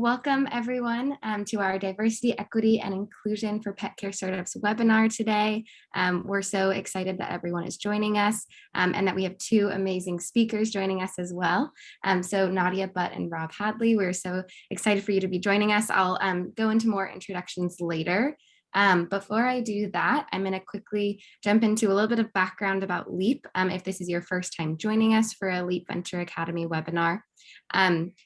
welcome everyone to our Diversity, Equity, and Inclusion for Pet Care Startups webinar today. We're so excited that everyone is joining us and that we have two amazing speakers joining us as well. So Nadia Butt and Rob Hadley, we're so excited for you to be joining us. I'll go into more introductions later. Before I do that, I'm going to quickly jump into a little bit of background about LEAP if this is your first time joining us for a LEAP Venture Academy webinar.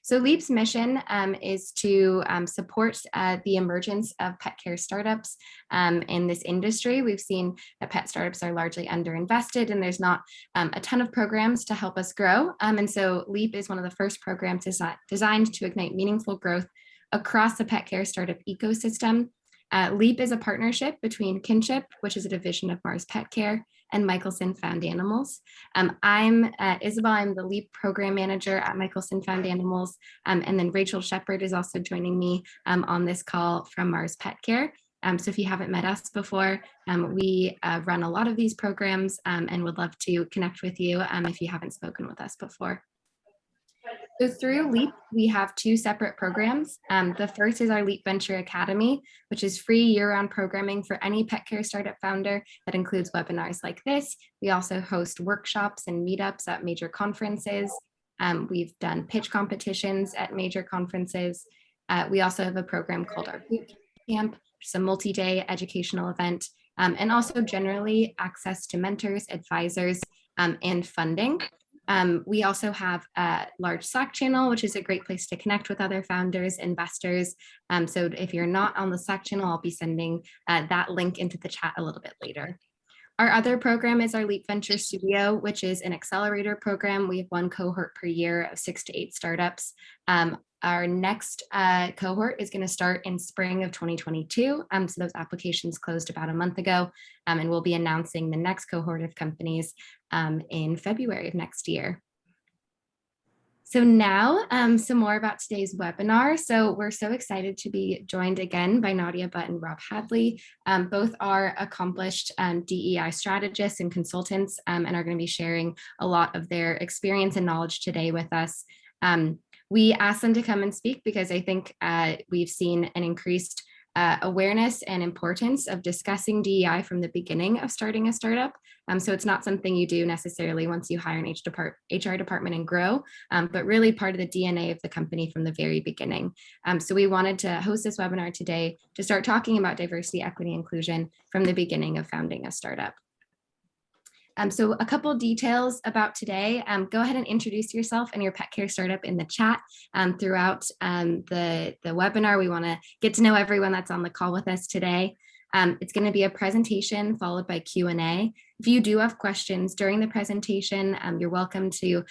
So LEAP's mission is to support the emergence of pet care startups in this industry. We've seen that pet startups are largely underinvested and there's not a ton of programs to help us grow. And so LEAP is one of the first programs designed to ignite meaningful growth across the pet care startup ecosystem. LEAP is a partnership between Kinship, which is a division of Mars Pet Care, and Michelson Found Animals. I'm Isabel, I'm the LEAP program manager at Michelson Found Animals, and then Rachel Shepard is also joining me on this call from Mars Pet Care. So if you haven't met us before, we run a lot of these programs and would love to connect with you if you haven't spoken with us before. So through LEAP, we have two separate programs. The first is our LEAP Venture Academy, which is free year-round programming for any pet care startup founder that includes webinars like this. We also host workshops and meetups at major conferences. We've done pitch competitions at major conferences. We also have a program called our Boot Camp, which is a multi-day educational event, and also generally access to mentors, advisors, and funding. We also have a large Slack channel, which is a great place to connect with other founders, investors. So if you're not on the Slack channel, I'll be sending that link into the chat a little bit later. Our other program is our LEAP Venture Studio, which is an accelerator program. We have one cohort per year of 6 to 8 startups. Our next cohort is going to start in spring of 2022. So those applications closed about a month ago, and we'll be announcing the next cohort of companies in February of next year. So now some more about today's webinar. So we're so excited to be joined again by Nadia Butt and Rob Hadley. Both are accomplished DEI strategists and consultants and are going to be sharing a lot of their experience and knowledge today with us. We asked them to come and speak because I think we've seen an increased awareness and importance of discussing DEI from the beginning of starting a startup. So it's not something you do necessarily once you hire an HR department and grow, but really part of the DNA of the company from the very beginning. So we wanted to host this webinar today to start talking about diversity, equity, inclusion from the beginning of founding a startup. So a couple details about today. Go ahead and introduce yourself and your pet care startup in the chat throughout the webinar. We want to get to know everyone that's on the call with us today. It's going to be a presentation followed by Q&A. If you do have questions during the presentation, you're welcome to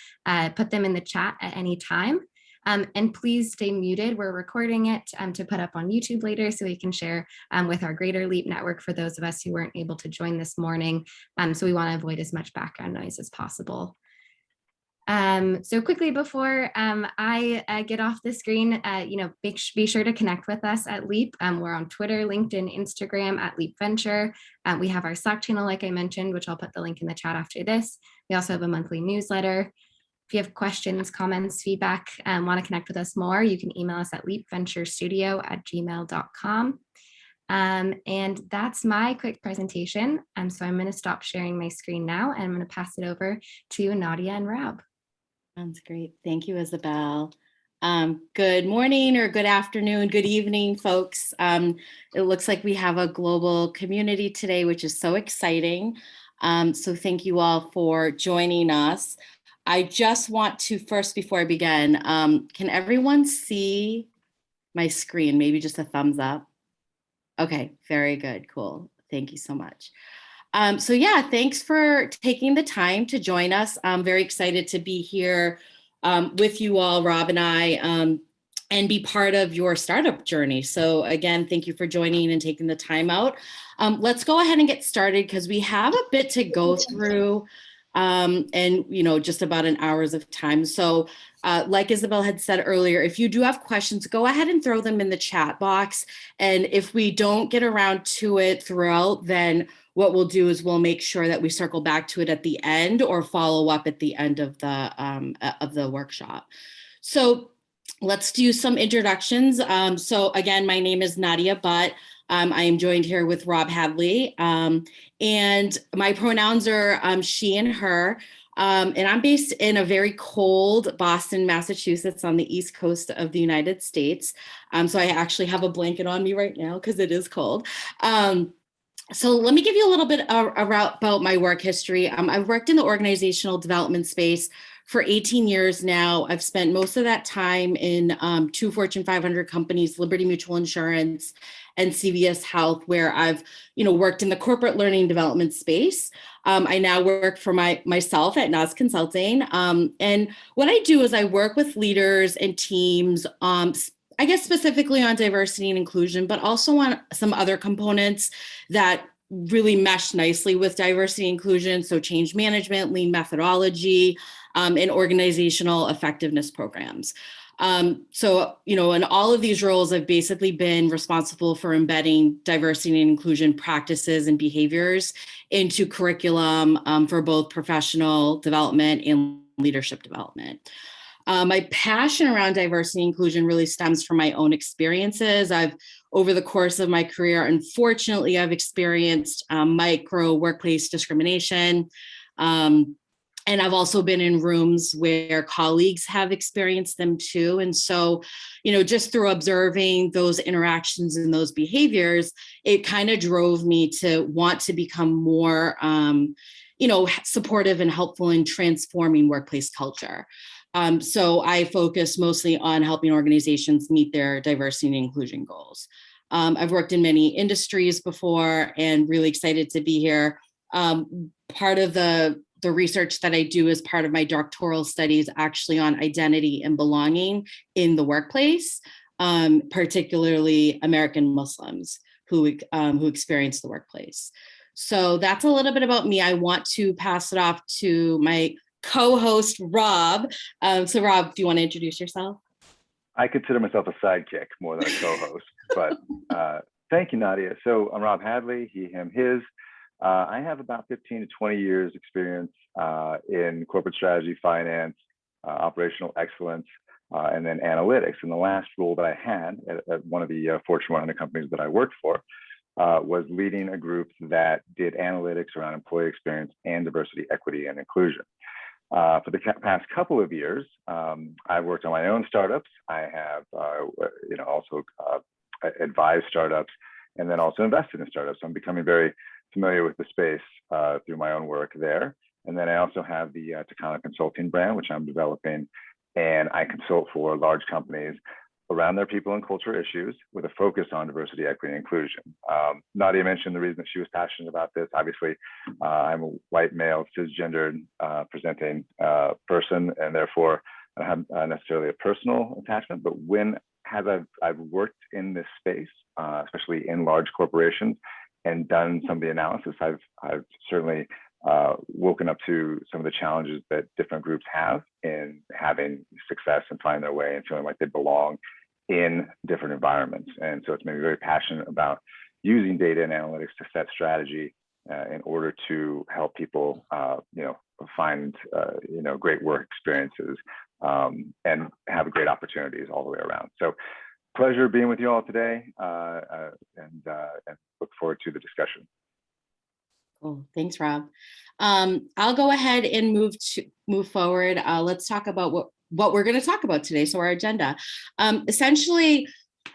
put them in the chat at any time. And please stay muted. We're recording it to put up on YouTube later so we can share with our greater LEAP network for those of us who weren't able to join this morning. So we want to avoid as much background noise as possible. So quickly before I get off the screen, be sure to connect with us at LEAP. We're on Twitter, LinkedIn, Instagram at LEAP Venture. We have our Slack channel, like I mentioned, which I'll put the link in the chat after this. We also have a monthly newsletter. If you have questions, comments, feedback, want to connect with us more, you can email us at leapventurestudio@gmail.com. And that's my quick presentation. So I'm going to stop sharing my screen now and I'm going to pass it over to Nadia and Rob. Sounds great. Thank you, Isabel. Good morning or good afternoon, good evening, folks. It looks like we have a global community today, which is so exciting. So thank you all for joining us. I just want to first, before I begin, can everyone see my screen? Maybe just a thumbs up. Okay, very good, cool. Thank you so much. So yeah, thanks for taking the time to join us. I'm very excited to be here with you all, Rob and I, and be part of your startup journey. So again, thank you for joining and taking the time out. Let's go ahead and get started because we have a bit to go through. And just about an hour's of time. So like Isabel had said earlier, if you do have questions, go ahead and throw them in the chat box. And if we don't get around to it throughout, then what we'll do is we'll make sure that we circle back to it at the end or follow up at the end of the workshop. So let's do some introductions. So again, my name is Nadia Butt. I am joined here with Rob Hadley, and my pronouns are she and her. And I'm based in a very cold Boston, Massachusetts, on the East Coast of the United States. So I actually have a blanket on me right now because it is cold. So let me give you a little bit about my work history. I've worked in the organizational development space for 18 years now. I've spent most of that time in two Fortune 500 companies, Liberty Mutual Insurance and CVS Health, where I've worked in the corporate learning development space. I now work for myself at NAS Consulting. And what I do is I work with leaders and teams, I guess specifically on diversity and inclusion, but also on some other components that really mesh nicely with diversity and inclusion. So change management, lean methodology, and organizational effectiveness programs. So, in all of these roles, I've basically been responsible for embedding diversity and inclusion practices and behaviors into curriculum for both professional development and leadership development. My passion around diversity and inclusion really stems from my own experiences. Over the course of my career, unfortunately, I've experienced micro workplace discrimination. And I've also been in rooms where colleagues have experienced them too. And so, just through observing those interactions and those behaviors, it kind of drove me to want to become more, supportive and helpful in transforming workplace culture. So I focus mostly on helping organizations meet their diversity and inclusion goals. I've worked in many industries before and really excited to be here. Part of the research that I do as part of my doctoral studies actually on identity and belonging in the workplace, particularly American Muslims who experience the workplace. So that's a little bit about me. I want to pass it off to my co-host, Rob. So Rob, do you want to introduce yourself? I consider myself a sidekick more than a co-host, but thank you, Nadia. So I'm Rob Hadley, he, him, his. I have about 15 to 20 years experience in corporate strategy, finance, operational excellence, and then analytics. And the last role that I had at one of the Fortune 100 companies that I worked for was leading a group that did analytics around employee experience and diversity, equity, and inclusion. For the past couple of years, I've worked on my own startups. I have, also advised startups and then also invested in startups. So I'm becoming very familiar with the space through my own work there. And then I also have the Takana Consulting brand, which I'm developing, and I consult for large companies around their people and culture issues with a focus on diversity, equity, and inclusion. Nadia mentioned the reason that she was passionate about this. Obviously, I'm a white male, cisgendered presenting person, and therefore I don't have necessarily a personal attachment, but I've worked in this space, especially in large corporations, and done some of the analysis, I've certainly woken up to some of the challenges that different groups have in having success and finding their way and feeling like they belong in different environments. And so it's made me very passionate about using data and analytics to set strategy in order to help people, find, great work experiences and have great opportunities all the way around. So pleasure being with you all today, and look forward to the discussion. Cool. Thanks, Rob. I'll go ahead and move forward. Let's talk about what we're going to talk about today. So our agenda. Essentially,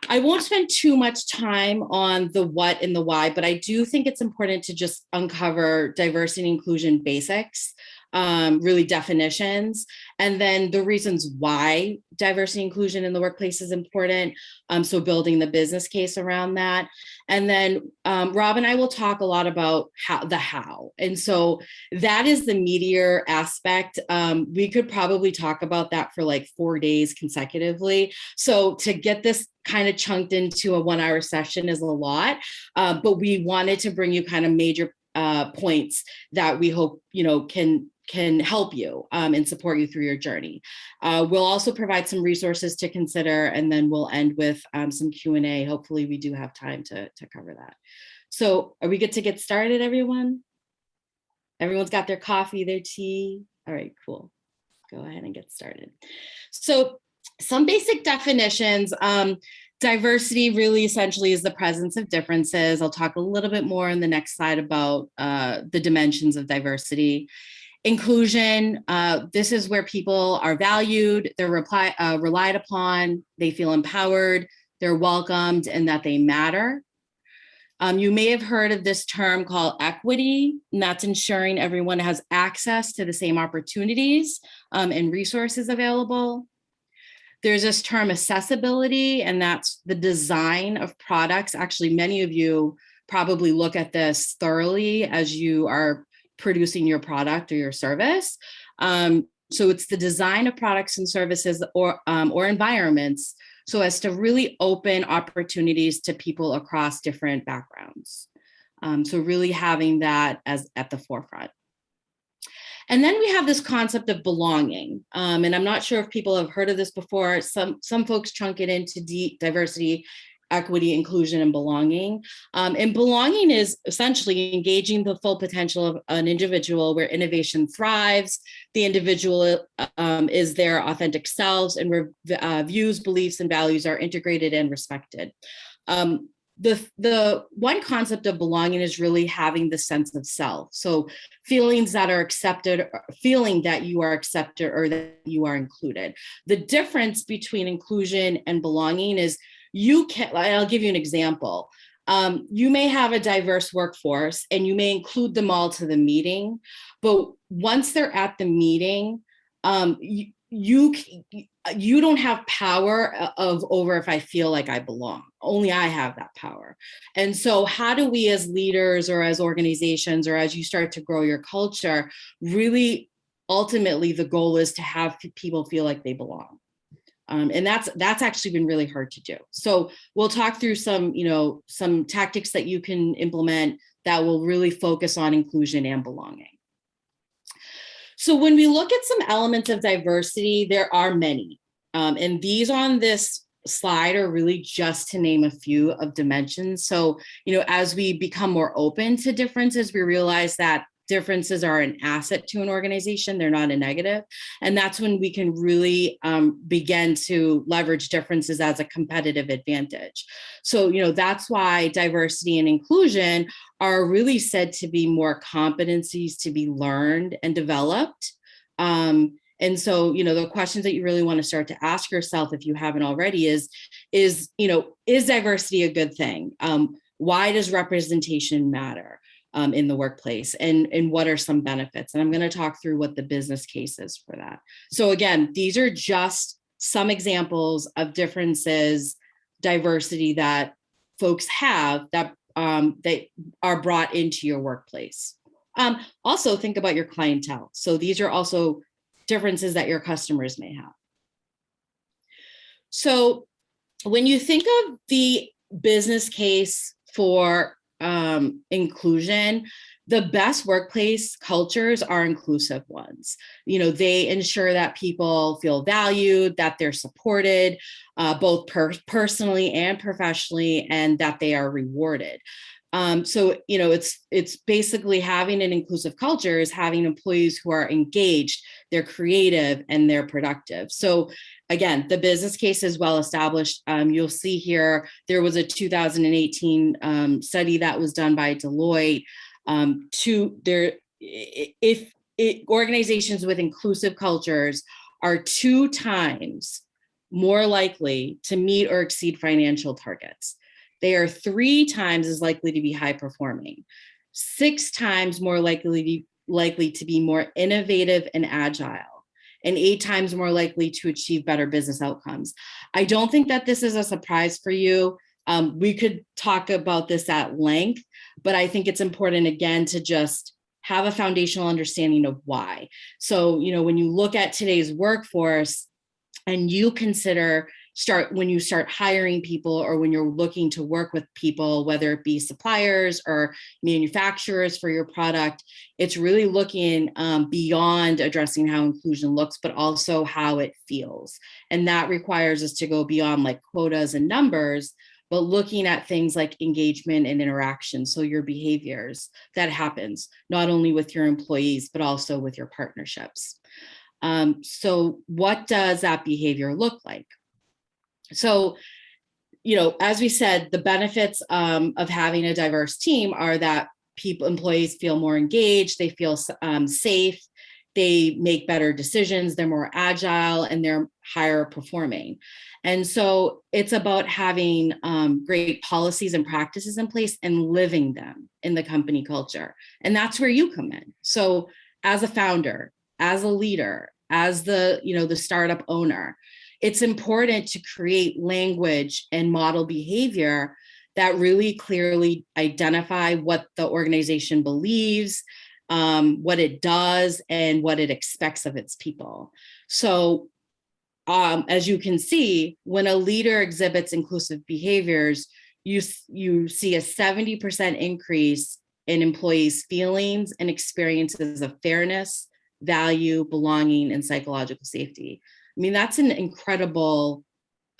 I won't spend too much time on the what and the why, but I do think it's important to just uncover diversity and inclusion basics, really definitions, and then the reasons why diversity and inclusion in the workplace is important. So building the business case around that. And then Rob and I will talk a lot about how. And so that is the meatier aspect. We could probably talk about that for like 4 days consecutively. So to get this kind of chunked into a 1 hour session is a lot, but we wanted to bring you kind of major points that we hope, can help you and support you through your journey. We'll also provide some resources to consider, and then we'll end with some Q&A. Hopefully we do have time to cover that. So are we good to get started, everyone? Everyone's got their coffee, their tea. All right, cool. Go ahead and get started. So Some basic definitions. Diversity really essentially is the presence of differences. I'll talk a little bit more in the next slide about the dimensions of diversity. Inclusion, this is where people are valued, they're relied upon, they feel empowered, they're welcomed, and that they matter. You may have heard of this term called equity, and that's ensuring everyone has access to the same opportunities and resources available. There's this term accessibility, and that's the design of products. Actually, many of you probably look at this thoroughly as you are producing your product or your service. So it's the design of products and services or environments so as to really open opportunities to people across different backgrounds. So really having that as at the forefront. And then we have this concept of belonging. And I'm not sure if people have heard of this before. Some folks chunk it into diversity, equity, inclusion, and belonging. And belonging is essentially engaging the full potential of an individual where innovation thrives. The individual is their authentic selves, and where views, beliefs, and values are integrated and respected. The one concept of belonging is really having the sense of self. So feelings that are accepted, feeling that you are accepted or that you are included. The difference between inclusion and belonging is I'll give you an example. You may have a diverse workforce and you may include them all to the meeting, but once they're at the meeting, you don't have power over if I feel like I belong. Only I have that power. And so how do we as leaders or as organizations or as you start to grow your culture, really ultimately the goal is to have people feel like they belong. And that's actually been really hard to do. So we'll talk through some tactics that you can implement that will really focus on inclusion and belonging. So when we look at some elements of diversity, there are many. And these on this slide are really just to name a few of dimensions. So, as we become more open to differences, we realize that differences are an asset to an organization. They're not a negative. And that's when we can really begin to leverage differences as a competitive advantage. So, that's why diversity and inclusion are really said to be more competencies to be learned and developed. And so, the questions that you really want to start to ask yourself, if you haven't already, is diversity a good thing? Why does representation matter in the workplace? And what are some benefits? And I'm going to talk through what the business case is for that. So again, these are just some examples of differences, diversity that folks have that they are brought into your workplace. Also think about your clientele. So these are also differences that your customers may have. So when you think of the business case for inclusion, the best workplace cultures are inclusive ones. They ensure that people feel valued, that they're supported, both personally and professionally, and that they are rewarded. So, it's basically having an inclusive culture is having employees who are engaged, they're creative, and they're productive. So again, the business case is well established. You'll see here, there was a 2018 study that was done by Deloitte. Organizations with inclusive cultures are 2 times more likely to meet or exceed financial targets. They are 3 times as likely to be high performing, 6 times more likely to be more innovative and agile, and 8 times more likely to achieve better business outcomes. I don't think that this is a surprise for you. We could talk about this at length, but I think it's important, again, to just have a foundational understanding of why. So, when you look at today's workforce and you when you start hiring people, or when you're looking to work with people, whether it be suppliers or manufacturers for your product, it's really looking beyond addressing how inclusion looks, but also how it feels. And that requires us to go beyond like quotas and numbers, but looking at things like engagement and interaction. So your behaviors that happens not only with your employees, but also with your partnerships. So what does that behavior look like? So, as we said, the benefits of having a diverse team are that employees feel more engaged, they feel safe, they make better decisions, they're more agile, and they're higher performing. And so it's about having great policies and practices in place and living them in the company culture. And that's where you come in. So as a founder, as a leader, as the startup owner, it's important to create language and model behavior that really clearly identify what the organization believes, what it does, and what it expects of its people. So as you can see, when a leader exhibits inclusive behaviors, you see a 70% increase in employees' feelings and experiences of fairness, value, belonging, and psychological safety. I mean, that's an incredible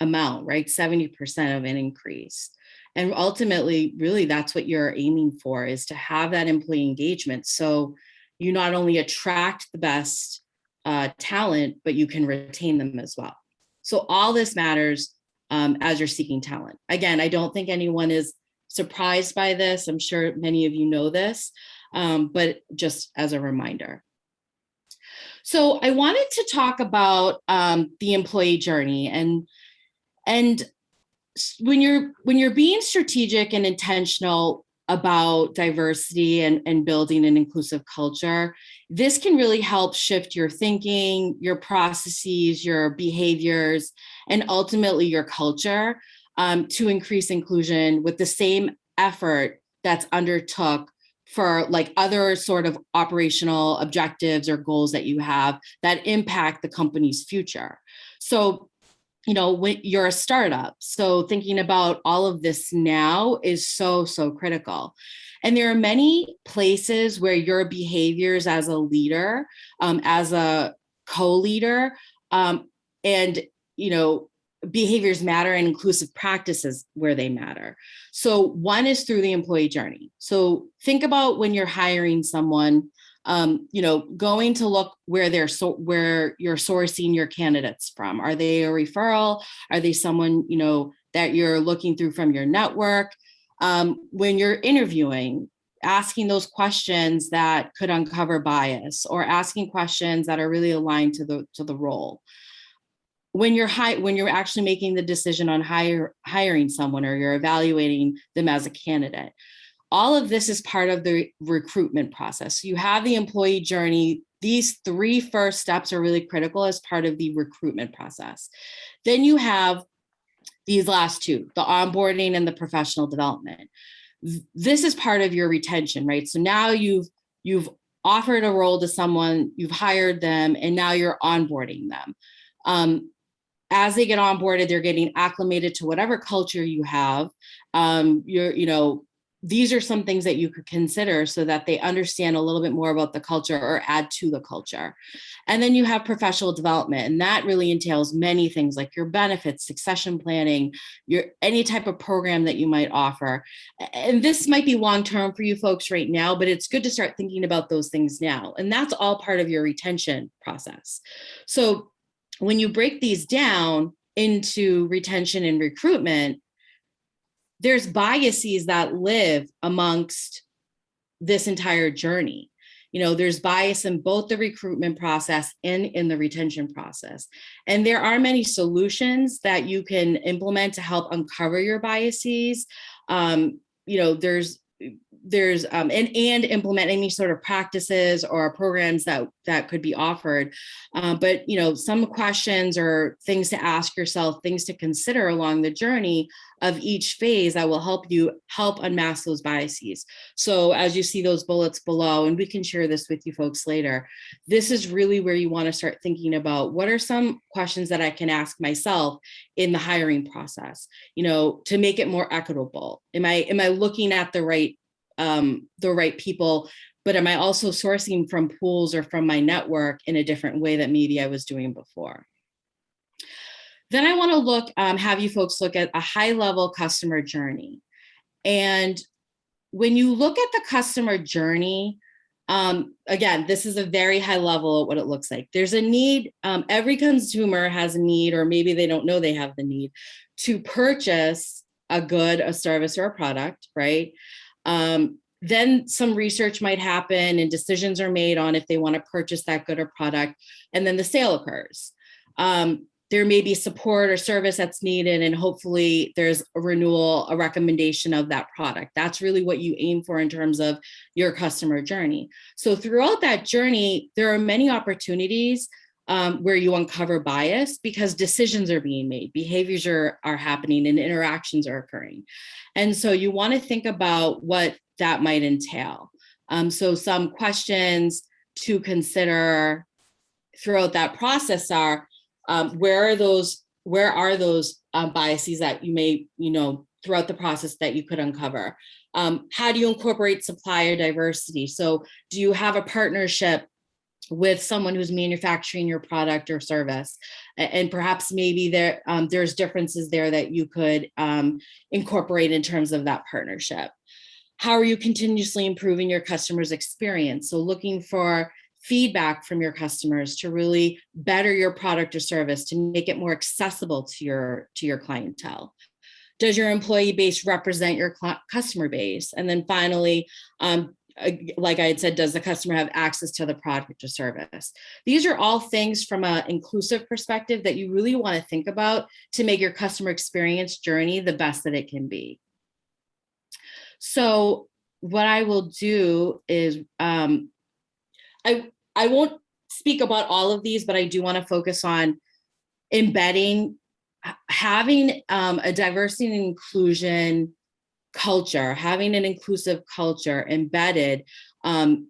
amount, right? 70% of an increase. And ultimately, really, that's what you're aiming for, is to have that employee engagement. So you not only attract the best talent, but you can retain them as well. So all this matters as you're seeking talent. Again, I don't think anyone is surprised by this. I'm sure many of you know this, but just as a reminder. So I wanted to talk about the employee journey, and when you're being strategic and intentional about diversity and building an inclusive culture, this can really help shift your thinking, your processes, your behaviors, and ultimately your culture to increase inclusion with the same effort that's undertook for like other sort of operational objectives or goals that you have that impact the company's future. So, when you're a startup, so thinking about all of this now is so critical. And there are many places where your behaviors as a leader, as a co-leader, and, behaviors matter, and inclusive practices where they matter. So one is through the employee journey. So think about when you're hiring someone, going to look where you're sourcing your candidates from. Are they a referral? Are they someone, that you're looking through from your network? When you're interviewing, asking those questions that could uncover bias, or asking questions that are really aligned to the role. When you're actually making the decision on hiring someone, or you're evaluating them as a candidate. All of this is part of the recruitment process. You have the employee journey. These 3 first steps are really critical as part of the recruitment process. Then you have these last 2, the onboarding and the professional development. This is part of your retention, right? So now you've offered a role to someone, you've hired them, and now you're onboarding them. As they get onboarded, they're getting acclimated to whatever culture you have. These are some things that you could consider so that they understand a little bit more about the culture or add to the culture. And then you have professional development, and that really entails many things like your benefits, succession planning, any type of program that you might offer. And this might be long-term for you folks right now, but it's good to start thinking about those things now. And that's all part of your retention process. So when you break these down into retention and recruitment, there's biases that live amongst this entire journey. There's bias in both the recruitment process and in the retention process. And there are many solutions that you can implement to help uncover your biases. There's and implement any sort of practices or programs that could be offered. But some questions or things to ask yourself, things to consider along the journey of each phase that will help unmask those biases. So as you see those bullets below, and we can share this with you folks later, this is really where you want to start thinking about what are some questions that I can ask myself in the hiring process, to make it more equitable. Am I looking at the right people, but am I also sourcing from pools or from my network in a different way that maybe I was doing before? Then I want to have you folks look at a high-level customer journey. And when you look at the customer journey, Again, this is a very high level of what it looks like. There's a need, every consumer has a need, or maybe they don't know they have the need to purchase a good, a service, or a product, right? Then some research might happen and decisions are made on if they want to purchase that good or product, and then the sale occurs. There may be support or service that's needed, and hopefully there's a renewal, a recommendation of that product. That's really what you aim for in terms of your customer journey. So throughout that journey, there are many opportunities where you uncover bias because decisions are being made, behaviors are happening, and interactions are occurring. And so you want to think about what that might entail. So some questions to consider throughout that process are, where are those biases that you may, throughout the process that you could uncover? How do you incorporate supplier diversity? So do you have a partnership with someone who's manufacturing your product or service? And perhaps maybe there's differences there that you could incorporate in terms of that partnership. How are you continuously improving your customer's experience? So looking for feedback from your customers to really better your product or service, to make it more accessible to your clientele. Does your employee base represent your customer base? And then finally, like I had said, does the customer have access to the product or service? These are all things from an inclusive perspective that you really want to think about to make your customer experience journey the best that it can be. So what I will do is, I won't speak about all of these, but I do want to focus on embedding, having a diversity and inclusion culture, having an inclusive culture embedded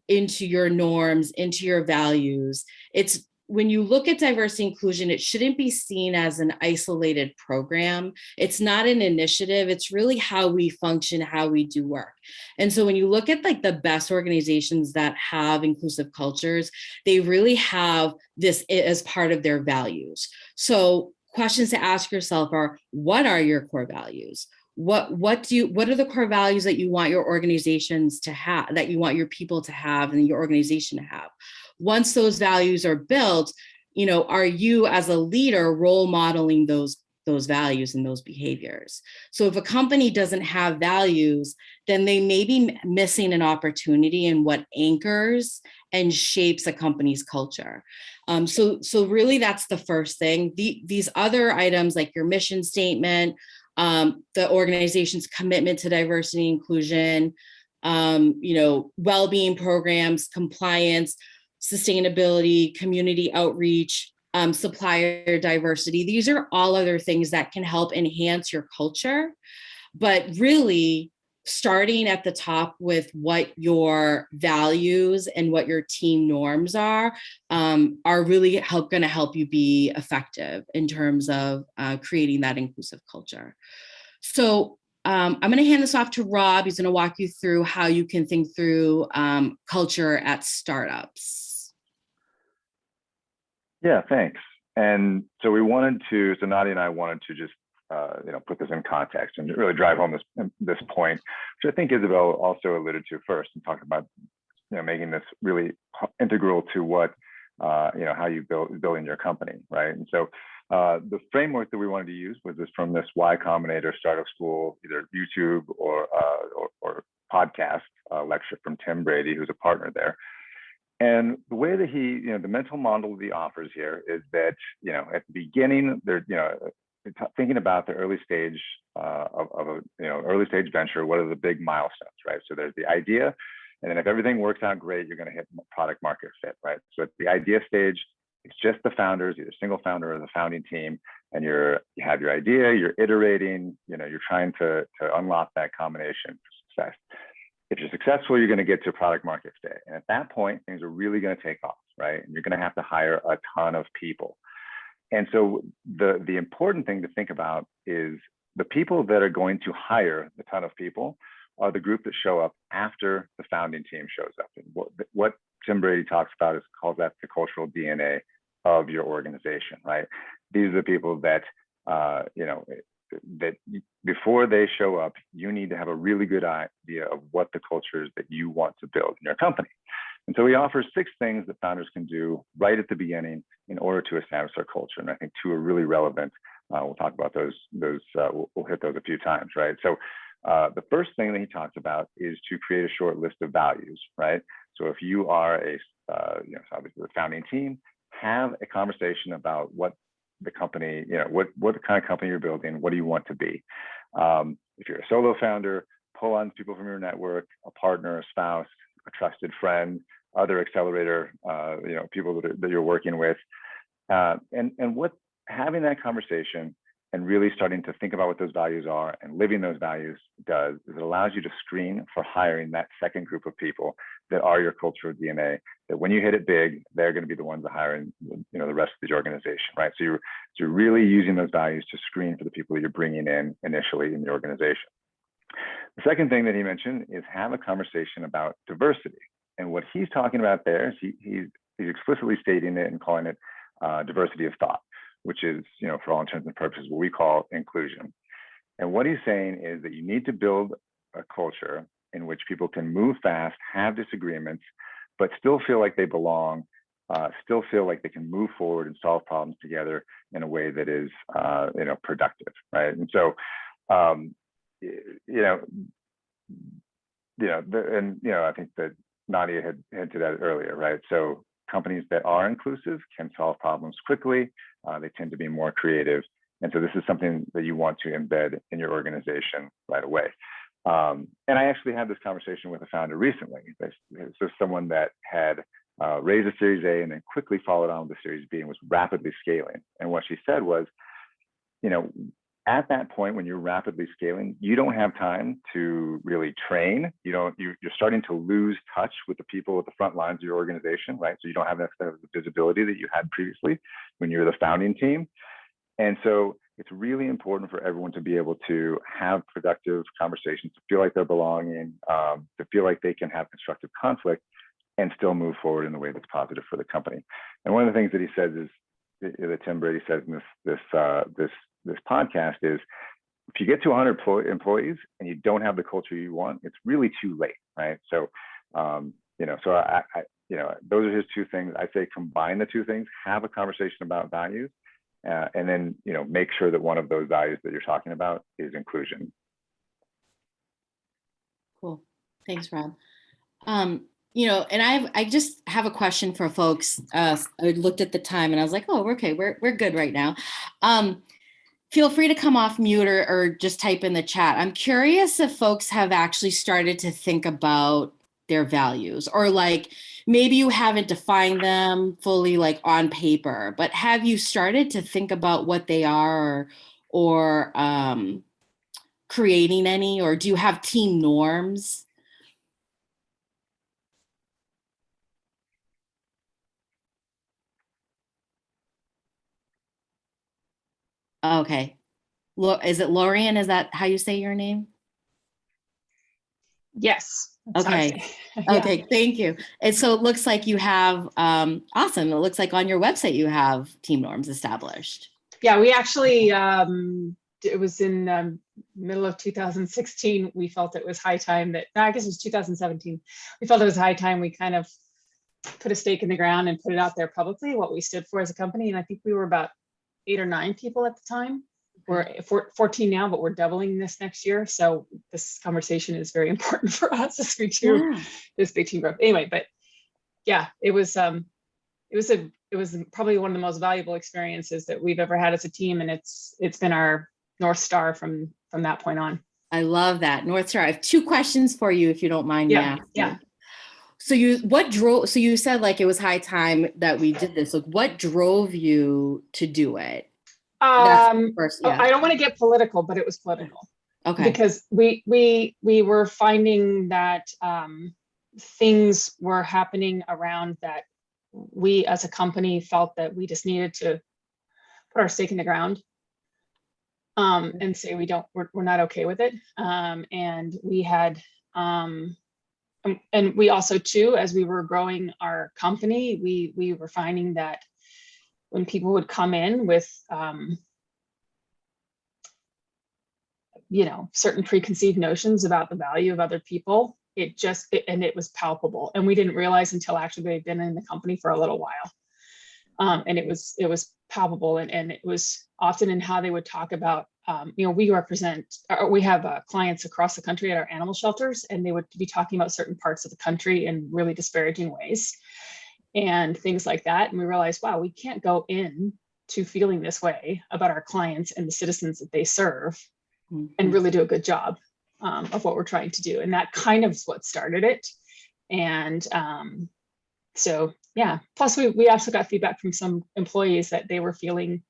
into your norms, into your values. It's when you look at diversity and inclusion, it shouldn't be seen as an isolated program. It's not an initiative. It's really how we function, how we do work. And so when you look at like the best organizations that have inclusive cultures, they really have this as part of their values. So questions to ask yourself are, what are your core values? What are the core values that you want your organizations to have, that you want your people to have and your organization to have? Once those values are built, are you as a leader role modeling those values and those behaviors? So if a company doesn't have values, then they may be missing an opportunity in what anchors and shapes a company's culture. So really that's the first thing. These other items like your mission statement, the organization's commitment to diversity and inclusion, well-being programs, compliance, sustainability, community outreach, supplier diversity. These are all other things that can help enhance your culture, but really starting at the top with what your values and what your team norms are really going to help you be effective in terms of creating that inclusive culture. So I'm going to hand this off to Rob. He's going to walk you through how you can think through culture at startups. Yeah, thanks. And so Nadia and I wanted to just put this in context and really drive home this point, which I think Isabel also alluded to first and talked about, making this really integral to what, how you building your company, right? And so the framework that we wanted to use was from this Y Combinator Startup School, either YouTube or podcast lecture from Tim Brady, who's a partner there. And the way that the mental model that he offers here is that, at the beginning, they're, thinking about the early stage of a early stage venture. What are the big milestones, right? So there's the idea, and then if everything works out great, you're going to hit product market fit, right? So at the idea stage, it's just the founders, either single founder or the founding team, and you have your idea, you're iterating, you're trying to unlock that combination for success. If you're successful, you're going to get to product market fit, and at that point, things are really going to take off, right? And you're going to have to hire a ton of people. And so the important thing to think about is the people that are going to hire the ton of people are the group that show up after the founding team shows up. And what Tim Brady talks about calls that the cultural DNA of your organization, right? These are the people that, that before they show up, you need to have a really good idea of what the culture is that you want to build in your company. And so he offers 6 things that founders can do right at the beginning in order to establish their culture. And I think 2 are really relevant. We'll talk about those. We'll hit those a few times, right? So the first thing that he talks about is to create a short list of values, right? So if you are so obviously the founding team, have a conversation about what the company, what kind of company you're building, what do you want to be? If you're a solo founder, pull on people from your network, a partner, a spouse, a trusted friend, other accelerator, people that you're working with, and what having that conversation and really starting to think about what those values are and living those values does is it allows you to screen for hiring that second group of people that are your cultural DNA, that when you hit it big, they're going to be the ones that hire the rest of the organization, right? So you're really using those values to screen for the people that you're bringing in initially in the organization. The second thing that he mentioned is have a conversation about diversity. And what he's talking about there is he's explicitly stating it and calling it diversity of thought, which is, for all intents and purposes, what we call inclusion. And what he's saying is that you need to build a culture in which people can move fast, have disagreements, but still feel like they belong, still feel like they can move forward and solve problems together in a way that is, productive, right? And so, I think that Nadia had hinted at it earlier, right? So companies that are inclusive can solve problems quickly. They tend to be more creative. And so this is something that you want to embed in your organization right away. And I actually had this conversation with a founder recently. So someone that had raised a Series A and then quickly followed on with the Series B and was rapidly scaling. And what she said was, at that point, when you're rapidly scaling, you don't have time to really train. You're starting to lose touch with the people at the front lines of your organization, right? So you don't have that visibility that you had previously when you were the founding team. And so it's really important for everyone to be able to have productive conversations, to feel like they're belonging, to feel like they can have constructive conflict and still move forward in the way that's positive for the company. And one of the things that he says is, that Tim Brady says in this podcast is, if you get to 100 employees and you don't have the culture you want, it's really too late, right? So, those are his 2 things. I say combine the 2 things, have a conversation about values, and then, make sure that one of those values that you're talking about is inclusion. Cool. Thanks, Rob. And I just have a question for folks. I looked at the time and I was like, oh, okay, we're good right now. Feel free to come off mute or just type in the chat. I'm curious if folks have actually started to think about their values, or like maybe you haven't defined them fully like on paper, but have you started to think about what they are, or creating any, or do you have team norms? Okay. Is it Lorian? Is that how you say your name? Yes. Okay. Yeah. Okay. Thank you. And so it looks like you have, awesome. It looks like on your website, you have team norms established. Yeah, we actually, it was in middle of 2016. We felt it was high time that, no, I guess it was 2017. We felt it was high time we kind of put a stake in the ground and put it out there publicly, what we stood for as a company. And I think we were about 8 or 9 people at the time. We're 14 now, but we're doubling this next year. So this conversation is very important for us as we do this big team growth. Anyway, but yeah, it was probably one of the most valuable experiences that we've ever had as a team, and it's been our North Star from that point on. I love that. North Star. I have 2 questions for you, if you don't mind me asking. Yeah. So you said like it was high time that we did this. Like, what drove you to do it? First, yeah. I don't want to get political, but it was political. Okay. Because we were finding that things were happening around that we as a company felt that we just needed to put our stake in the ground and say we're not okay with it. And we had and we also too, as we were growing our company, we were finding that when people would come in with certain preconceived notions about the value of other people, and it was palpable. And we didn't realize until actually they'd been in the company for a little while. And it was palpable, and it was often in how they would talk about, we have clients across the country at our animal shelters, and they would be talking about certain parts of the country in really disparaging ways and things like that. And we realized, wow, we can't go in to feeling this way about our clients and the citizens that they serve and really do a good job of what we're trying to do. And that kind of is what started it. And so, yeah, plus we also got feedback from some employees that they were feeling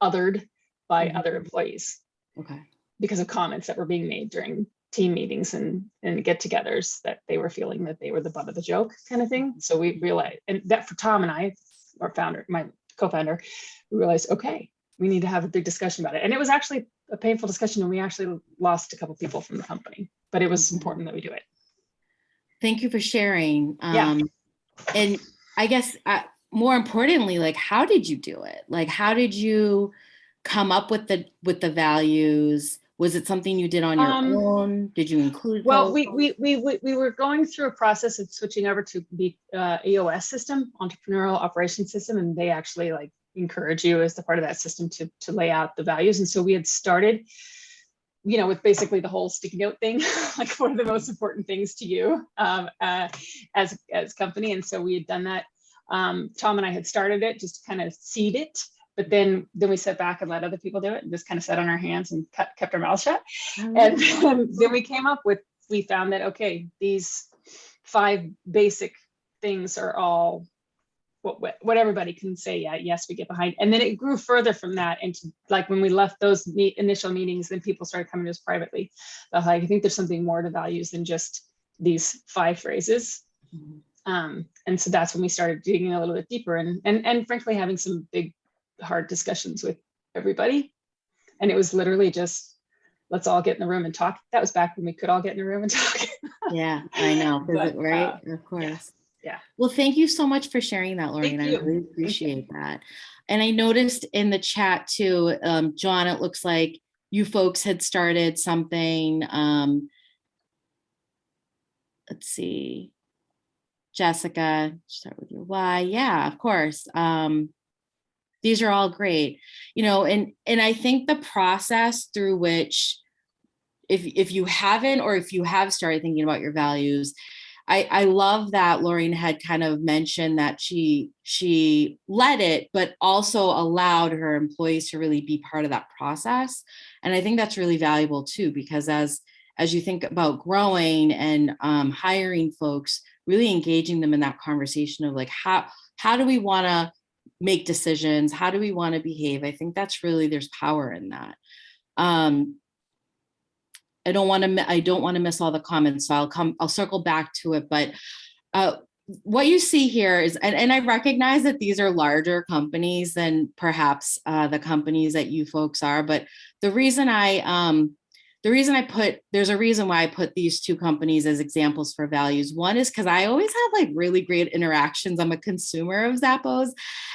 othered by other employees. Okay. Because of comments that were being made during team meetings and get-togethers, that they were feeling that they were the butt of the joke kind of thing. So we realized, and that for Tom and I, our founder, my co-founder, we realized, okay, we need to have a big discussion about it. And it was actually a painful discussion, and we actually lost a couple people from the company, but it was important that we do it. Thank you for sharing. Yeah. And I guess more importantly, like, how did you do it? Like, how did you come up with the values? Was it something you did on your own? Did you include? Well, we were going through a process of switching over to the EOS system, entrepreneurial operations system, and they actually like encourage you as the part of that system to lay out the values. And so we had started, with basically the whole sticky note thing, like what are the most important things to you as company. And so we had done that. Tom and I had started it just to kind of seed it. But then we sat back and let other people do it and just kind of sat on our hands and kept our mouths shut. And then we found that, okay, these 5 basic things are all what everybody can say, yeah, yes, we get behind. And then it grew further from that into, like, when we left those initial meetings, then people started coming to us privately. Like, I think there's something more to values than just these 5 phrases. And so that's when we started digging a little bit deeper and frankly having some big, hard discussions with everybody. And it was literally just, let's all get in the room and talk. That was back when we could all get in a room and talk. Yeah, I know. But, right? Of course. Yeah. Well, thank you so much for sharing that, Lori. I really appreciate that. And I noticed in the chat too, John, it looks like you folks had started something. Let's see. Jessica, start with your why. Yeah, of course. These are all great, and I think the process through which, if you haven't, or if you have started thinking about your values, I love that Lauren had kind of mentioned that she led it, but also allowed her employees to really be part of that process. And I think that's really valuable too, because as you think about growing and hiring folks, really engaging them in that conversation of like, how do we want to make decisions? How do we want to behave? I think that's really, there's power in that. I don't want to miss all the comments, so I'll circle back to it. But what you see here is, and I recognize that these are larger companies than perhaps the companies that you folks are. But there's a reason why I put these 2 companies as examples for values. One is because I always have like really great interactions. I'm a consumer of Zappos,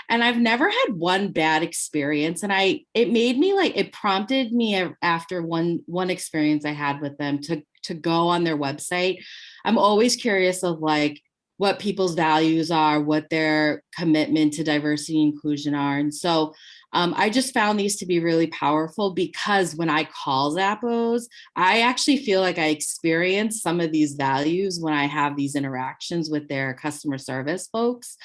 and I've never had one bad experience. And it prompted me after one experience I had with them to go on their website. I'm always curious of like what people's values are, what their commitment to diversity and inclusion are. And so I just found these to be really powerful, because when I call Zappos, I actually feel like I experience some of these values when I have these interactions with their customer service folks.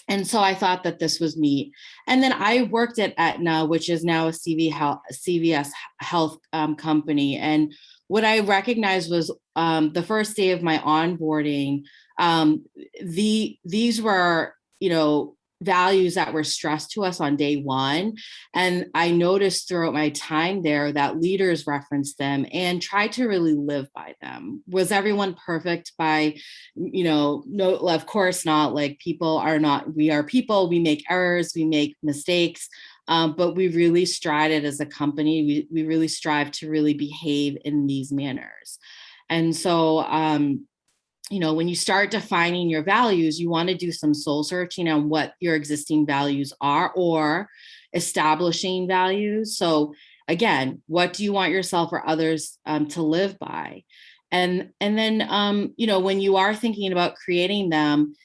And so I thought that this was neat. And then I worked at Aetna, which is now a CVS health company. And what I recognized was the first day of my onboarding, these were, values that were stressed to us on day one. And I noticed throughout my time there that leaders referenced them and tried to really live by them. Was everyone perfect by, no, of course not. Like, people are not, we are people, we make errors, we make mistakes. But we really strided as a company. We really strive to really behave in these manners. And so, when you start defining your values, you want to do some soul searching on what your existing values are, or establishing values. So again, what do you want yourself or others to live by? And then, you know, when you are thinking about creating them,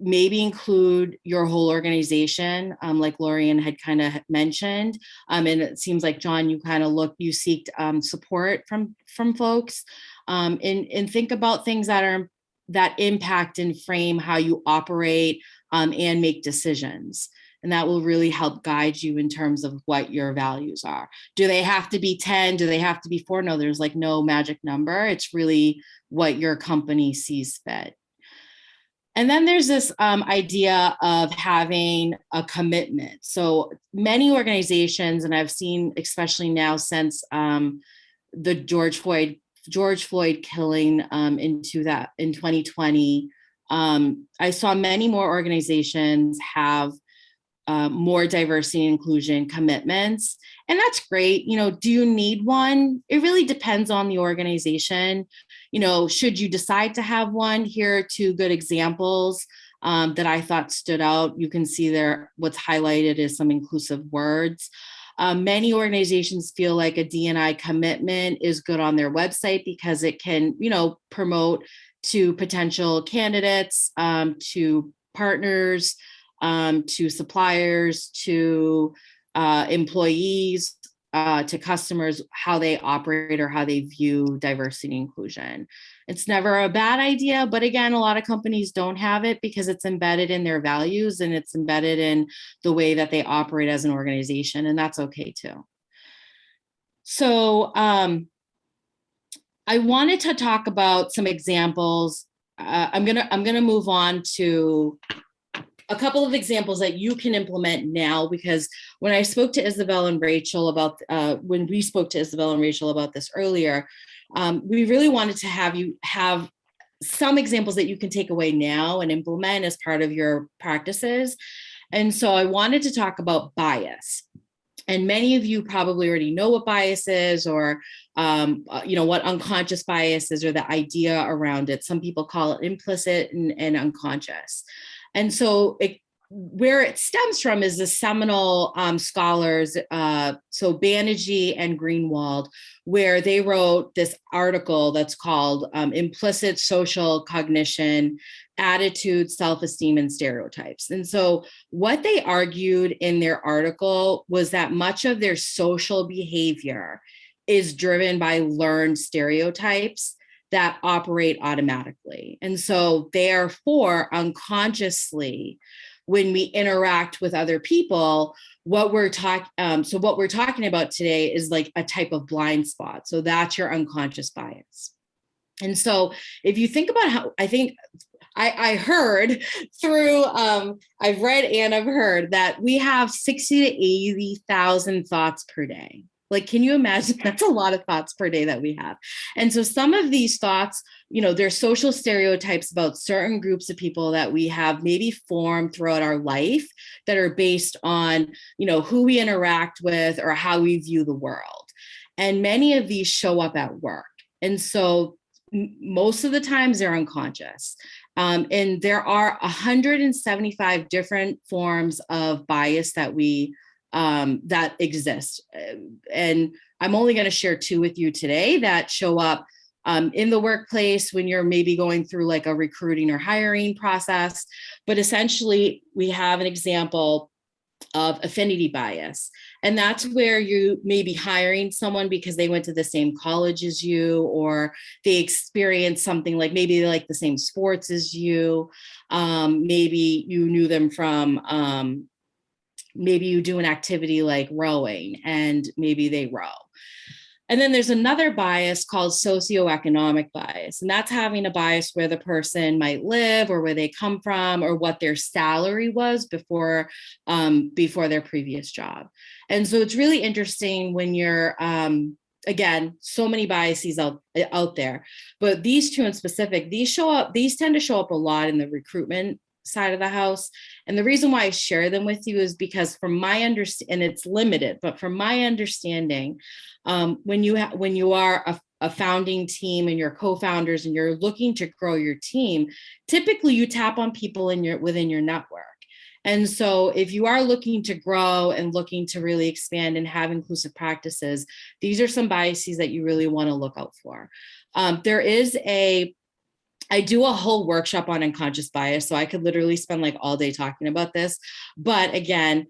maybe include your whole organization, like Lorian had kind of mentioned. And it seems like, John, you kind of you seeked support from folks, and think about things that impact and frame how you operate and make decisions. And that will really help guide you in terms of what your values are. Do they have to be 10? Do they have to be 4? No, there's like no magic number. It's really what your company sees fit. And then there's this idea of having a commitment. So many organizations, and I've seen, especially now since the George Floyd killing in 2020, I saw many more organizations have more diversity and inclusion commitments. And that's great. You know, do you need one? It really depends on the organization. You know, should you decide to have one, here are 2 good examples that I thought stood out. You can see there, what's highlighted is some inclusive words. Many organizations feel like a D&I commitment is good on their website because it can, you know, promote to potential candidates, to partners, to suppliers, to employees, to customers, how they operate or how they view diversity and inclusion. It's never a bad idea, but again, a lot of companies don't have it because it's embedded in their values and it's embedded in the way that they operate as an organization, and that's okay too. So I wanted to talk about some examples. I'm gonna move on to a couple of examples that you can implement now, because when I spoke to Isabel and Rachel about, when we spoke to Isabel and Rachel about this earlier, we really wanted to have you have some examples that you can take away now and implement as part of your practices. And so I wanted to talk about bias. And many of you probably already know what bias is, or you know, what unconscious bias is, or the idea around it. Some people call it implicit and unconscious. And so where it stems from is the seminal scholars, so Banerjee and Greenwald, where they wrote this article that's called Implicit Social Cognition, Attitude, Self-Esteem, and Stereotypes. And so what they argued in their article was that much of their social behavior is driven by learned stereotypes that operate automatically. And so therefore, unconsciously, when we interact with other people, what we're talking about today is like a type of blind spot. So that's your unconscious bias. And so if you think about how, I think I heard through, I've read and I've heard that we have 60 to 80,000 thoughts per day. Like, can you imagine? That's a lot of thoughts per day that we have. And so some of these thoughts, you know, there's social stereotypes about certain groups of people that we have maybe formed throughout our life that are based on, you know, who we interact with or how we view the world. And many of these show up at work. And so most of the times they're unconscious. And there are 175 different forms of bias that that exist. And I'm only going to share 2 with you today that show up in the workplace when you're maybe going through like a recruiting or hiring process. But essentially, we have an example of affinity bias. And that's where you may be hiring someone because they went to the same college as you, or they experienced something like maybe they like the same sports as you. Maybe you knew them from, maybe you do an activity like rowing and maybe they row. And then there's another bias called socioeconomic bias. And that's having a bias where the person might live or where they come from or what their salary was before their previous job. And so it's really interesting when you're, again, so many biases out there, but these 2 in specific, these tend to show up a lot in the recruitment side of the house. And the reason why I share them with you is because from my understanding, and it's limited, but from my understanding, when you are a founding team and you're co-founders and you're looking to grow your team, typically you tap on people within your network. And so if you are looking to grow and looking to really expand and have inclusive practices, these are some biases that you really want to look out for. I do a whole workshop on unconscious bias, so I could literally spend like all day talking about this. But again,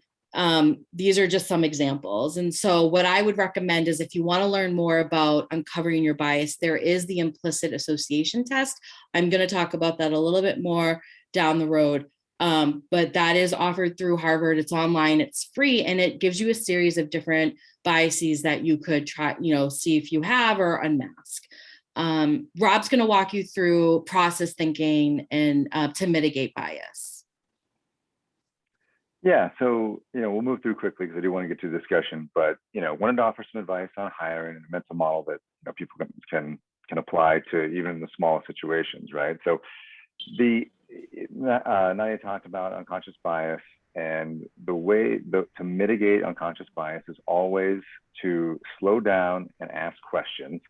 these are just some examples. And so what I would recommend is if you want to learn more about uncovering your bias, there is the implicit association test. I'm going to talk about that a little bit more down the road. But that is offered through Harvard. It's online, it's free, and it gives you a series of different biases that you could try, see if you have or unmask. Rob's going to walk you through process thinking and to mitigate bias. Yeah, so we'll move through quickly because I do want to get to the discussion. But wanted to offer some advice on hiring and a mental model that people can apply to even the smallest situations, right? So Nadia talked about unconscious bias, and the way to mitigate unconscious bias is always to slow down and ask questions,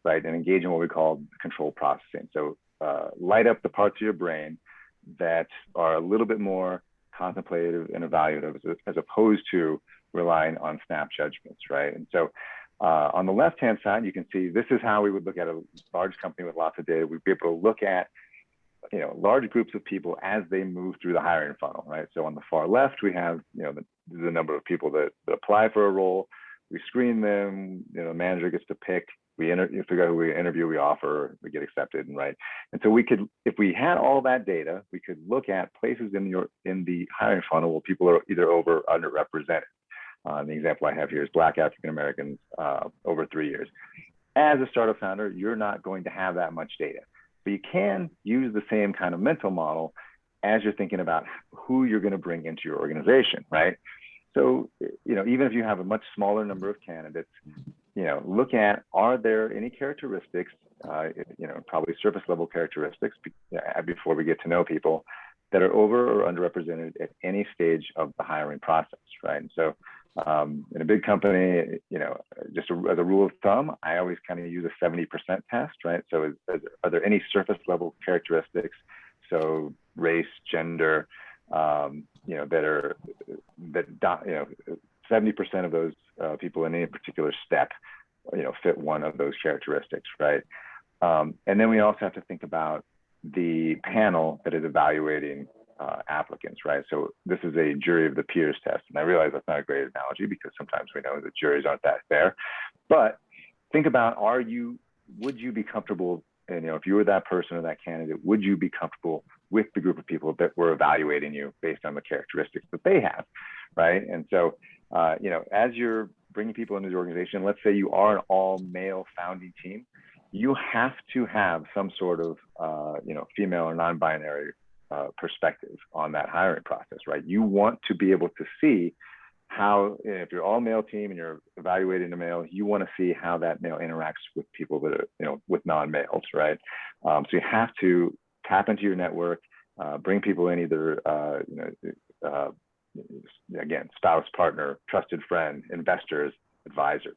right, and engage in what we call control processing. So light up the parts of your brain that are a little bit more contemplative and evaluative as opposed to relying on snap judgments, right? And so on the left-hand side, you can see this is how we would look at a large company with lots of data. We'd be able to look at large groups of people as they move through the hiring funnel, right? So on the far left, we have the number of people that apply for a role. We screen them. The manager gets to pick. We figure out who we interview, we offer, we get accepted, and right. And so we could, if we had all that data, we could look at places in the hiring funnel where people are either over or underrepresented. The example I have here is Black African Americans over 3 years. As a startup founder, you're not going to have that much data, but you can use the same kind of mental model as you're thinking about who you're going to bring into your organization, right? So, even if you have a much smaller number of candidates, look at, are there any characteristics, probably surface level characteristics before we get to know people that are over or underrepresented at any stage of the hiring process, right? And so in a big company, just as a rule of thumb, I always kind of use a 70% test, right? So are there any surface level characteristics? So race, gender, that 70% of those people in any particular step, fit one of those characteristics, right? And then we also have to think about the panel that is evaluating applicants, right? So this is a jury of the peers test. And I realize that's not a great analogy because sometimes we know that juries aren't that fair, but think about, would you be comfortable, and if you were that person or that candidate, would you be comfortable with the group of people that were evaluating you based on the characteristics that they have, right? And so, as you're bringing people into the organization, let's say you are an all male founding team, you have to have some sort of, female or non-binary perspective on that hiring process, right? You want to be able to see how, if you're all male team and you're evaluating a male, you want to see how that male interacts with people that are, with non-males, right? So you have to tap into your network, bring people in either, again, spouse, partner, trusted friend, investors, advisors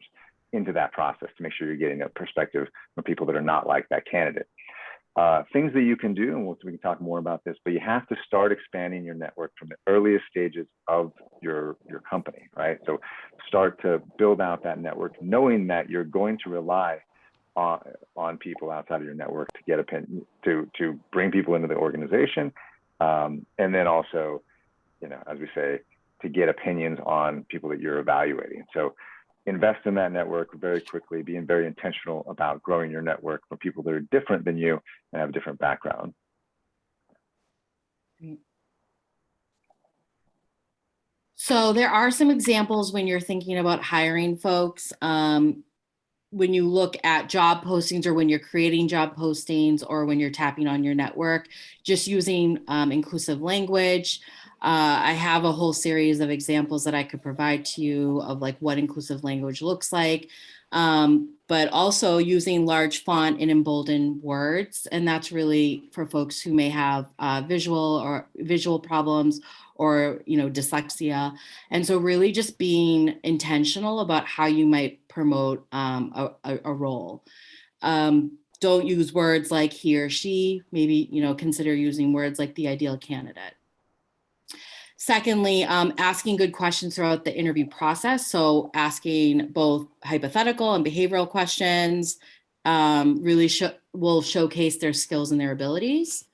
into that process to make sure you're getting a perspective from people that are not like that candidate. Things that you can do, and we can talk more about this, but you have to start expanding your network from the earliest stages of your company, right? So start to build out that network, knowing that you're going to rely on people outside of your network to get to bring people into the organization, and then also, as we say, to get opinions on people that you're evaluating. So invest in that network very quickly, being very intentional about growing your network for people that are different than you and have a different background. So there are some examples when you're thinking about hiring folks. When you look at job postings or when you're creating job postings or when you're tapping on your network, just using inclusive language. I have a whole series of examples that I could provide to you of like what inclusive language looks like, but also using large font and emboldened words. And that's really for folks who may have visual problems or, dyslexia. And so really just being intentional about how you might promote a role. Don't use words like he or she, maybe, consider using words like the ideal candidate. Secondly, asking good questions throughout the interview process. So asking both hypothetical and behavioral questions really will showcase their skills and their abilities.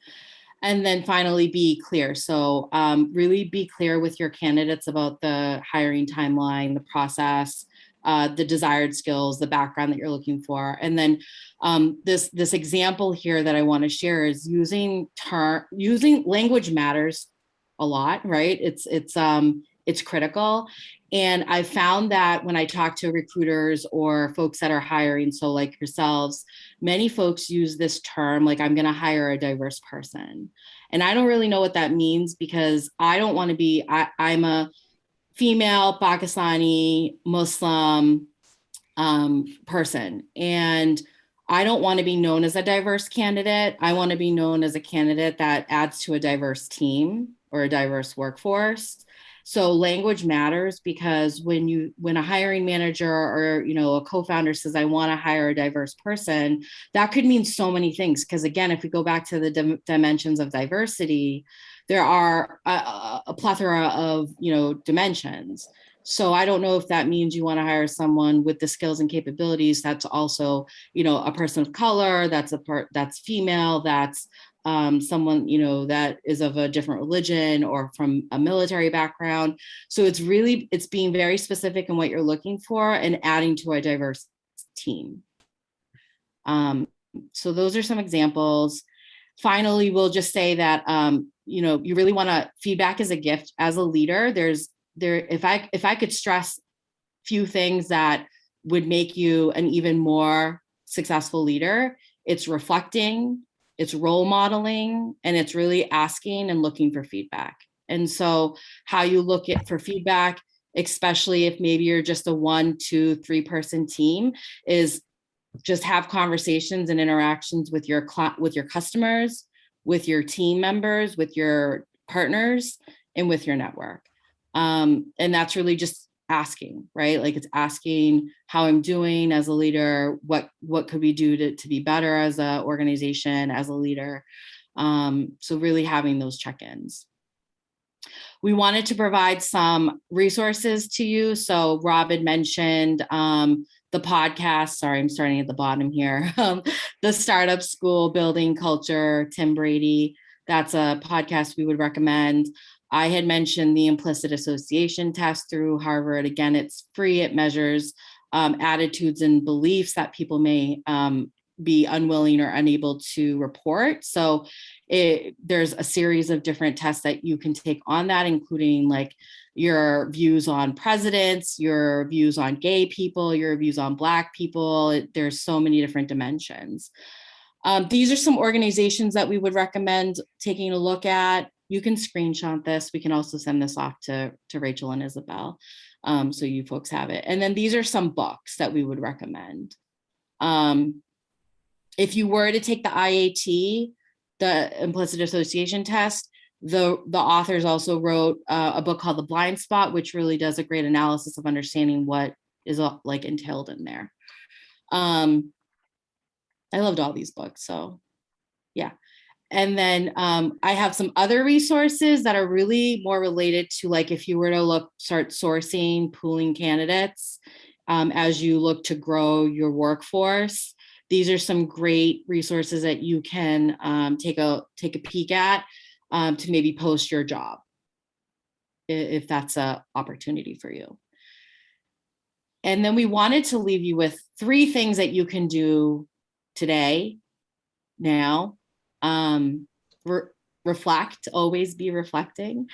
And then finally, be clear. So really be clear with your candidates about the hiring timeline, the process, the desired skills, the background that you're looking for. And then this example here that I want to share is using language matters a lot, right? It's critical. And I found that when I talk to recruiters or folks that are hiring, so like yourselves, many folks use this term, like, I'm going to hire a diverse person. And I don't really know what that means, because I don't want to be, I'm a female, Pakistani, Muslim person. And I don't want to be known as a diverse candidate. I want to be known as a candidate that adds to a diverse team or a diverse workforce. So language matters, because when a hiring manager or a co-founder says, I want to hire a diverse person, that could mean so many things. Because again, if we go back to the dimensions of diversity, there are a plethora of dimensions. So I don't know if that means you want to hire someone with the skills and capabilities that's also a person of color, that's female, that's someone that is of a different religion or from a military background. So it's being very specific in what you're looking for and adding to a diverse team. So those are some examples. Finally, we'll just say that you really want to, feedback is a gift. As a leader, if I could stress few things that would make you an even more successful leader, it's reflecting, it's role modeling, and it's really asking and looking for feedback. And so how you look for feedback, especially if maybe you're just a 1, 2, 3 person team, is just have conversations and interactions with your customers, with your team members, with your partners, and with your network. And that's really just asking, right? Like, it's asking how I'm doing as a leader, what could we do to be better as an organization, as a leader. So really having those check-ins. We wanted to provide some resources to you. So Rob had mentioned the podcast. Sorry, I'm starting at the bottom here. The Startup School, Building Culture, Tim Brady. That's a podcast we would recommend. I had mentioned the implicit association test through Harvard. Again, it's free. It measures attitudes and beliefs that people may be unwilling or unable to report. So there's a series of different tests that you can take on that, including like your views on presidents, your views on gay people, your views on Black people. There's so many different dimensions. These are some organizations that we would recommend taking a look at. You can screenshot this. We can also send this off to Rachel and Isabel, so you folks have it. And then these are some books that we would recommend. If you were to take the IAT, the implicit association test, the authors also wrote a book called The Blind Spot, which really does a great analysis of understanding what is like entailed in there. I loved all these books, so yeah. And then I have some other resources that are really more related to, like, if you were to start sourcing, pooling candidates as you look to grow your workforce. These are some great resources that you can take a peek at to maybe post your job, if that's an opportunity for you. And then we wanted to leave you with 3 things that you can do today, now. Reflect, always be reflecting.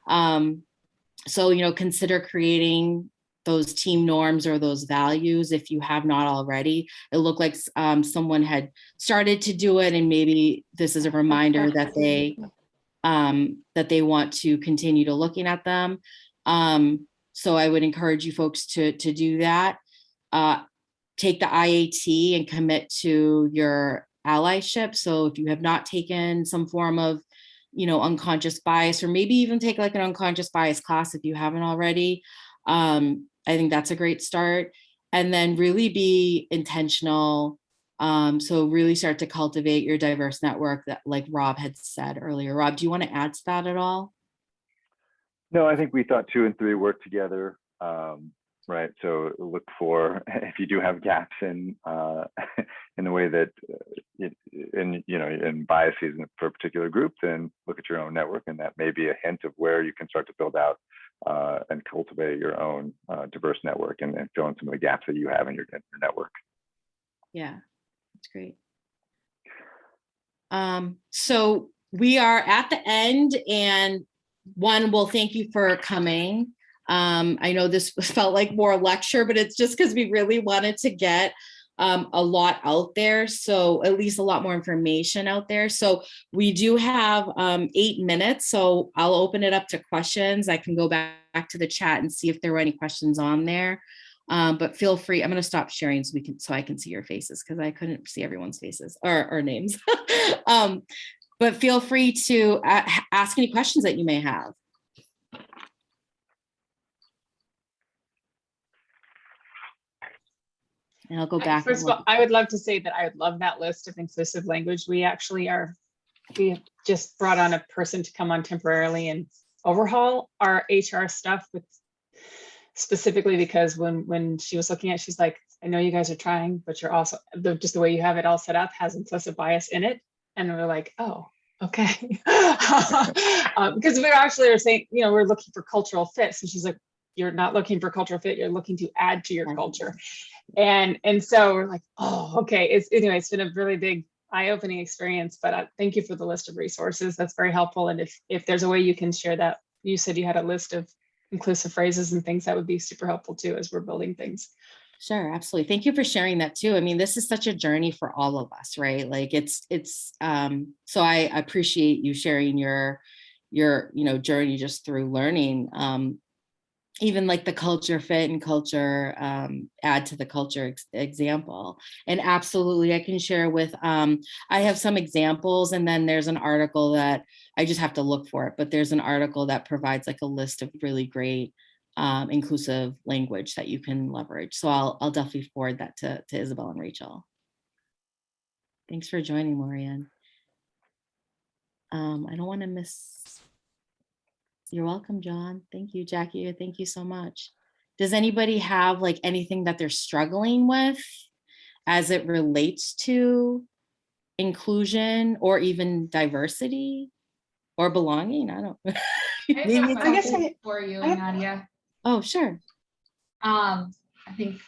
So, consider creating those team norms or those values if you have not already. It looked like someone had started to do it, and maybe this is a reminder that they want to continue to looking at them. So I would encourage you folks to do that. Take the IAT and commit to your allyship. So if you have not taken some form of, unconscious bias, or maybe even take like an unconscious bias class if you haven't already, I think that's a great start. And then really be intentional. So really start to cultivate your diverse network, that, like Rob had said earlier. Rob, do you want to add to that at all? No, I think we thought 2 and 3 work together. Right. So look for if you do have gaps in in the way that in biases for a particular group, then look at your own network, and that may be a hint of where you can start to build out and cultivate your own diverse network and fill in some of the gaps that you have in your network. Yeah, that's great. So we are at the end, and well, thank you for coming. I know this felt like more lecture, but it's just because we really wanted to get a lot out there. So at least a lot more information out there. So we do have 8 minutes. So I'll open it up to questions. I can go back to the chat and see if there were any questions on there. But feel free. I'm going to stop sharing so I can see your faces, because I couldn't see everyone's faces or names. But feel free to ask any questions that you may have. And I'll go back. First of all, I would love to say that I would love that list of inclusive language. We just brought on a person to come on temporarily and overhaul our HR stuff, with specifically because when she was looking at it, she's like, I know you guys are trying, but you're also, just the way you have it all set up has implicit bias in it. And we're like, oh, okay. Because we actually are saying, we're looking for cultural fits. And she's like, you're not looking for cultural fit, you're looking to add to your culture. And so we're like, oh, okay. It's been a really big eye-opening experience, but thank you for the list of resources. That's very helpful. And if there's a way you can share that, you said you had a list of inclusive phrases and things, that would be super helpful too, as we're building things. Sure, absolutely. Thank you for sharing that too. I mean, this is such a journey for all of us, right? Like so I appreciate you sharing your journey just through learning. Even like the culture fit and culture add to the culture example. And absolutely, I can share with, I have some examples, and then there's an article that I just have to look for it, but there's an article that provides like a list of really great inclusive language that you can leverage. So I'll definitely forward that to Isabel and Rachel. Thanks for joining, Maureen. I don't want to miss. You're welcome, John. Thank you, Jackie. Thank you so much. Does anybody have like anything that they're struggling with as it relates to inclusion or even diversity or belonging? I don't. I guess for you, Nadia. Oh, sure. I think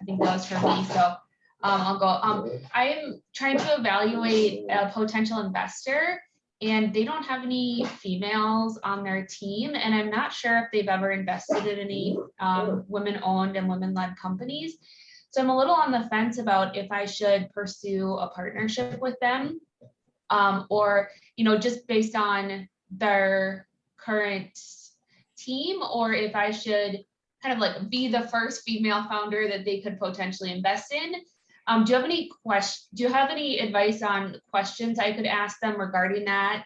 that was for me. So I'll go. I am trying to evaluate a potential investor, and they don't have any females on their team, and I'm not sure if they've ever invested in any women-owned and women-led companies. So I'm a little on the fence about if I should pursue a partnership with them, or just based on their current team, or if I should kind of like be the first female founder that they could potentially invest in. Do you have any advice on questions I could ask them regarding that?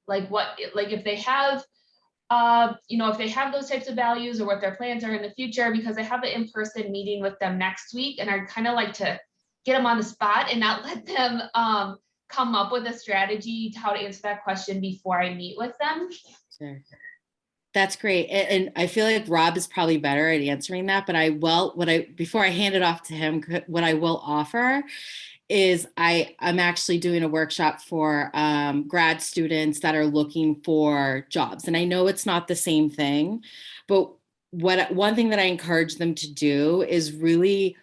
If they have, if they have those types of values, or what their plans are in the future, because I have an in-person meeting with them next week, and I'd kind of like to get them on the spot and not let them come up with a strategy to how to answer that question before I meet with them. Sure. That's great. And I feel like Rob is probably better at answering that, but before I hand it off to him, what I will offer is I'm actually doing a workshop for grad students that are looking for jobs. And I know it's not the same thing, but one thing that I encourage them to do is really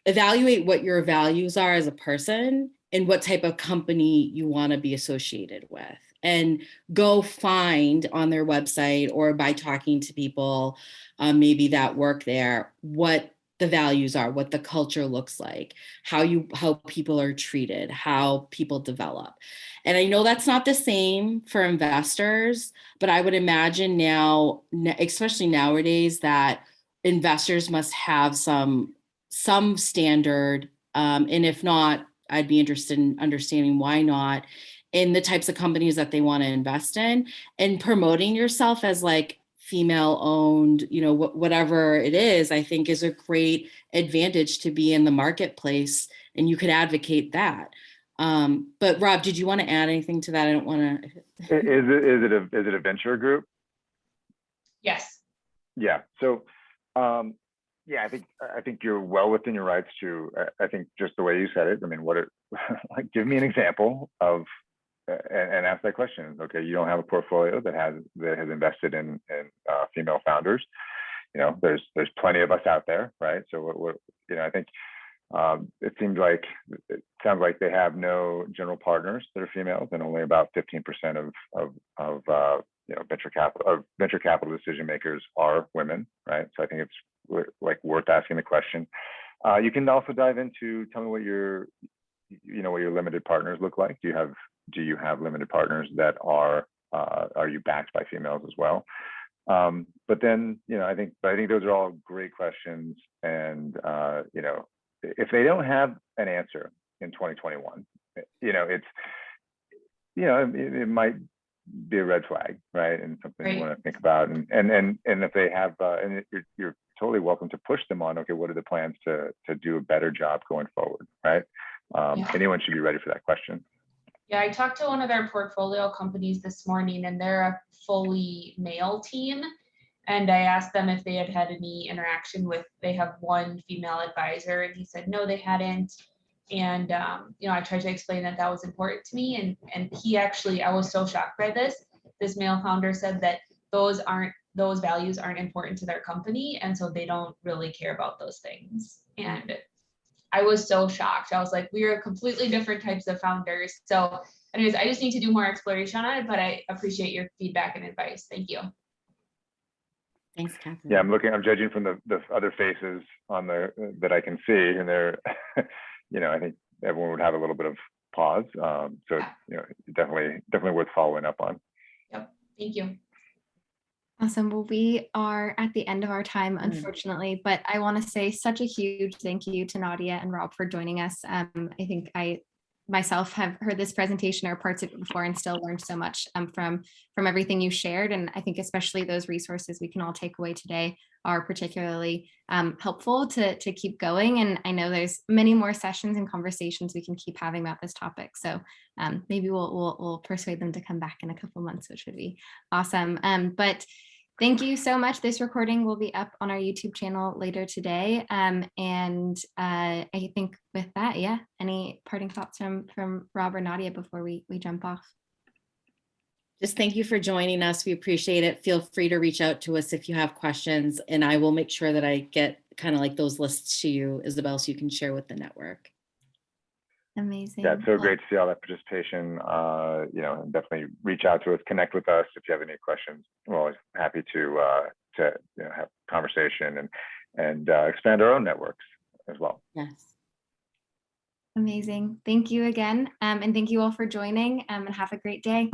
evaluate what your values are as a person and what type of company you want to be associated with. And go find on their website or by talking to people maybe that work there, what the values are, what the culture looks like, how people are treated, how people develop. And I know that's not the same for investors, but I would imagine now, especially nowadays, that investors must have some standard. And if not, I'd be interested in understanding why not, in the types of companies that they want to invest in, and promoting yourself as like female owned, whatever it is, I think is a great advantage to be in the marketplace, and you could advocate that. But Rob, did you want to add anything to that? I don't want to. Is it a venture group? Yes. Yeah. So, yeah, I think you're well within your rights to. I think just the way you said it. I mean, like, give me an example of, and ask that question. Okay, you don't have a portfolio that has invested in female founders. You know, there's plenty of us out there, right? So what you know, I think it sounds like they have no general partners that are females, and only about 15% of venture capital decision makers are women, right? So I think it's like worth asking the question. You can also dive into, tell me what your limited partners look like. Do you have limited partners that are you backed by females as well? But then, I think those are all great questions. And, if they don't have an answer in 2021, it might be a red flag, right? And something you want to think about. And if they have, and you're totally welcome to push them on, okay, what are the plans to do a better job going forward, right? Anyone should be ready for that question. Yeah, I talked to one of their portfolio companies this morning, and they're a fully male team. And I asked them if they had any interaction with, they have one female advisor, and he said, no, they hadn't. And, I tried to explain that was important to me. And he actually, I was so shocked by this male founder said that those values aren't important to their company. And so they don't really care about those things. And I was so shocked. I was like, we are completely different types of founders. So anyways, I just need to do more exploration on it, but I appreciate your feedback and advice. Thank you. Thanks, Catherine. Yeah, I'm judging from the other faces on that I can see, and they're, I think everyone would have a little bit of pause. So, definitely worth following up on. Yep. Thank you. Awesome. Well, we are at the end of our time, unfortunately, but I want to say such a huge thank you to Nadia and Rob for joining us. I think I myself have heard this presentation or parts of it before and still learned so much from everything you shared. And I think especially those resources we can all take away today are particularly helpful to keep going. And I know there's many more sessions and conversations we can keep having about this topic. So maybe we'll persuade them to come back in a couple months, which would be awesome. But thank you so much. This recording will be up on our YouTube channel later today. And I think with that, any parting thoughts from Rob or Nadia before we jump off? Just thank you for joining us. We appreciate it. Feel free to reach out to us if you have questions, and I will make sure that I get kind of like those lists to you, Isabel, so you can share with the network. Amazing. Yeah, it's so great to see all that participation. And definitely reach out to us, connect with us if you have any questions. We're always happy to have conversation and expand our own networks as well. Yes. Amazing. Thank you again. And thank you all for joining, and have a great day.